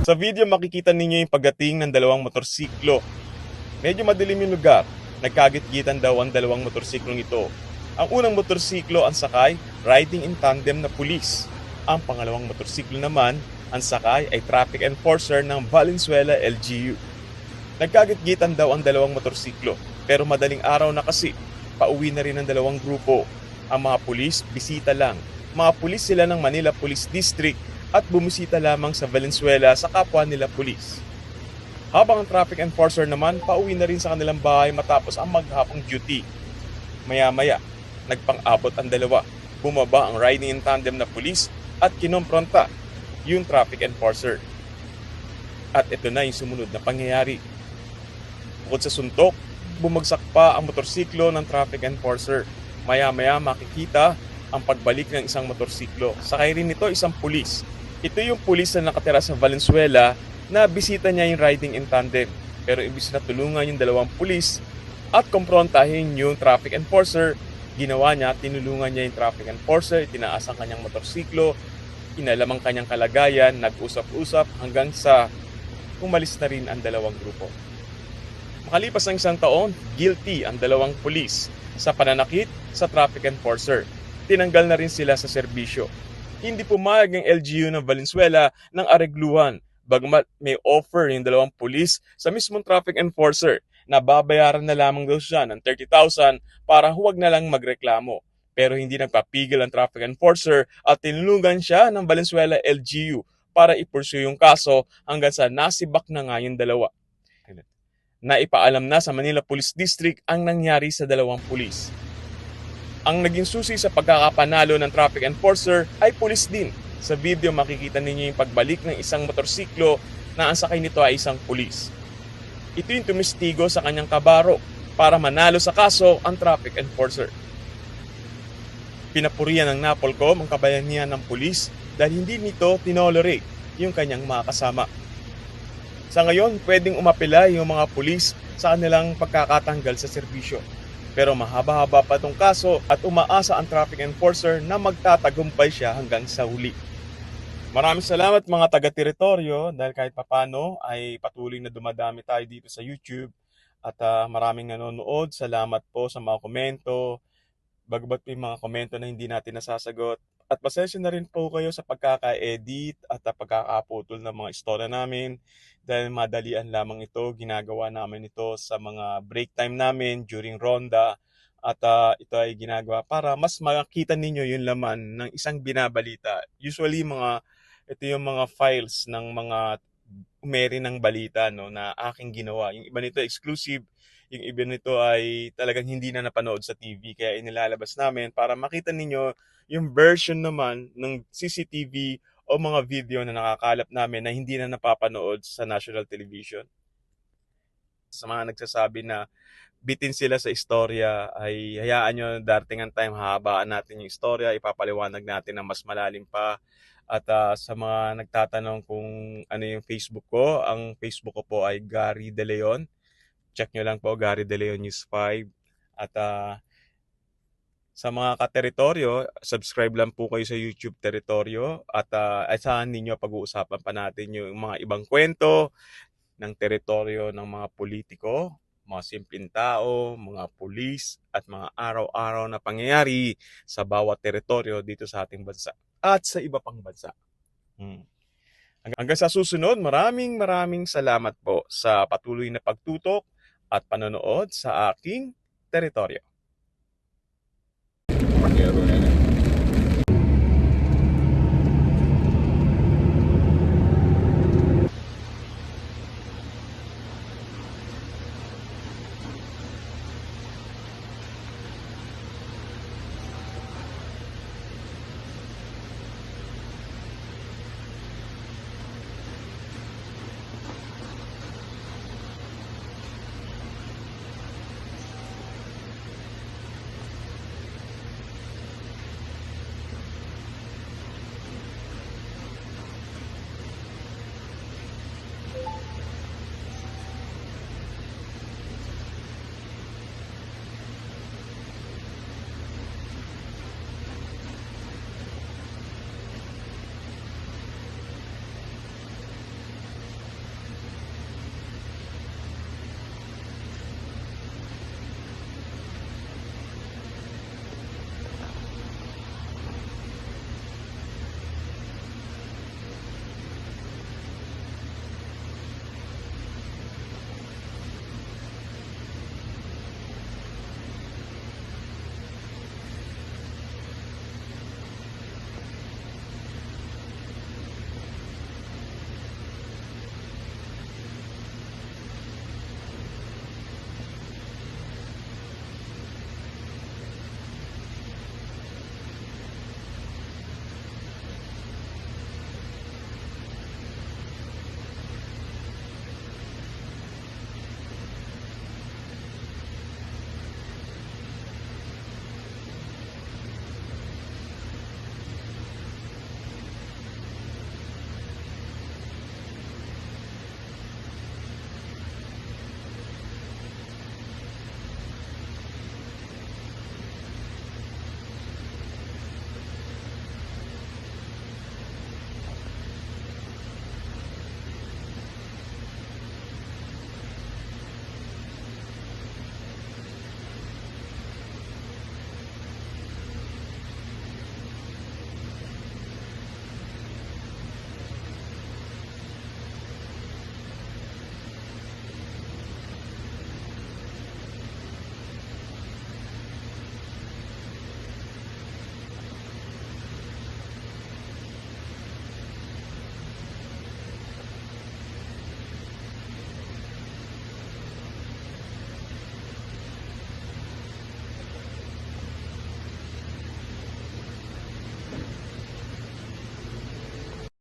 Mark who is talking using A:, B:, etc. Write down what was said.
A: Sa video makikita ninyo yung pagdating ng dalawang motorsiklo. Medyo madilim yung lugar. Nagkagit-gitan daw ang dalawang motorsiklong ito. Ang unang motorsiklo ang sakay, riding in tandem na pulis. Ang pangalawang motorsiklo naman, ang sakay ay traffic enforcer ng Valenzuela LGU. Nagkagit-gitan daw ang dalawang motorsiklo, pero madaling araw na kasi, pauwi na rin ang dalawang grupo. Ang mga pulis, bisita lang. Mga pulis sila ng Manila Police District at bumisita lamang sa Valenzuela sa kapwa nila pulis. Habang ang traffic enforcer naman, pauwi na rin sa kanilang bahay matapos ang maghapong duty. Maya-maya, nagpang-abot ang dalawa. Bumaba ang riding in tandem na pulis at kinompronta yung traffic enforcer. At ito na yung sumunod na pangyayari. Bukod sa suntok, bumagsak pa ang motorsiklo ng traffic enforcer. Maya-maya makikita ang pagbalik ng isang motorsiklo. Sakay rin nito isang pulis. Ito yung pulis na nakatira sa Valenzuela na bisita niya yung riding in tandem. Pero imbis na tulungan yung dalawang pulis at kumprontahin yung traffic enforcer, ginawa niya, tinulungan niya yung traffic enforcer, itinaas ang kanyang motorsiklo, inalam ang kanyang kalagayan, nag-usap-usap hanggang sa umalis na rin ang dalawang grupo. Makalipas ng isang taon, guilty ang dalawang pulis sa pananakit sa traffic enforcer. Tinanggal na rin sila sa serbisyo. Hindi pumayag ang LGU ng Valenzuela ng aregluhan, bagamat may offer yung dalawang pulis sa mismong traffic enforcer na babayaran na lamang daw siya ng 30,000 para huwag na lang magreklamo. Pero hindi nagpapigil ang traffic enforcer at tinulungan siya ng Valenzuela LGU para i-pursue yung kaso hanggang sa nasibak na nga yung dalawa. Naipaalam na sa Manila Police District ang nangyari sa dalawang pulis. Ang naging susi sa pagkakapanalo ng traffic enforcer ay pulis din. Sa video makikita ninyo yung pagbalik ng isang motorsiklo na ang sakay nito ay isang pulis. Ito yung tumistigo sa kanyang kabaro para manalo sa kaso ang traffic enforcer. Pinapurihan ng NAPOLCOM ang kabayanihan ng pulis dahil hindi nito tinolerate yung kanyang mga kasama. Sa ngayon, pwedeng umapela yung mga pulis sa kanilang pagkakatanggal sa serbisyo. Pero mahaba-haba pa itong kaso at umaasa ang traffic enforcer na magtatagumpay siya hanggang sa huli. Maraming salamat mga taga-teritoryo dahil kahit papano ay patuloy na dumadami tayo dito sa YouTube at maraming nanonood. Salamat po sa mga komento, bagamat may mga komento na hindi natin nasasagot. At pasensya na rin po kayo sa pagkaka-edit at pagkakaputol ng mga istorya namin dahil madalian lamang ito. Ginagawa namin ito sa mga break time namin during ronda at ito ay ginagawa para mas makita ninyo yung laman ng isang binabalita. Usually ito yung mga files ng mga umeri ng balita no, na aking ginawa. Yung iba nito exclusive, yung iba nito ay talagang hindi na napanood sa TV kaya inilalabas namin para makita ninyo yung version naman ng CCTV o mga video na nakakalap namin na hindi na napapanood sa national television. Sa mga nagsasabi na bitin sila sa istorya ay hayaan nyo darating ang time, hahabaan natin yung istorya, ipapaliwanag natin na mas malalim pa. At sa mga nagtatanong kung ano yung Facebook ko, ang Facebook ko po ay Gary De Leon. Check nyo lang po, Gary De Leon News 5. At sa mga ka-teritoryo, subscribe lang po kayo sa YouTube Teritoryo at asahan ninyo pag-uusapan pa natin yung mga ibang kwento ng teritoryo ng mga politiko, mga simpleng tao, mga pulis at mga araw-araw na pangyayari sa bawat teritoryo dito sa ating bansa at sa iba pang bansa. Hanggang sa susunod, maraming salamat po sa patuloy na pagtutok at panonood sa aking teritoryo.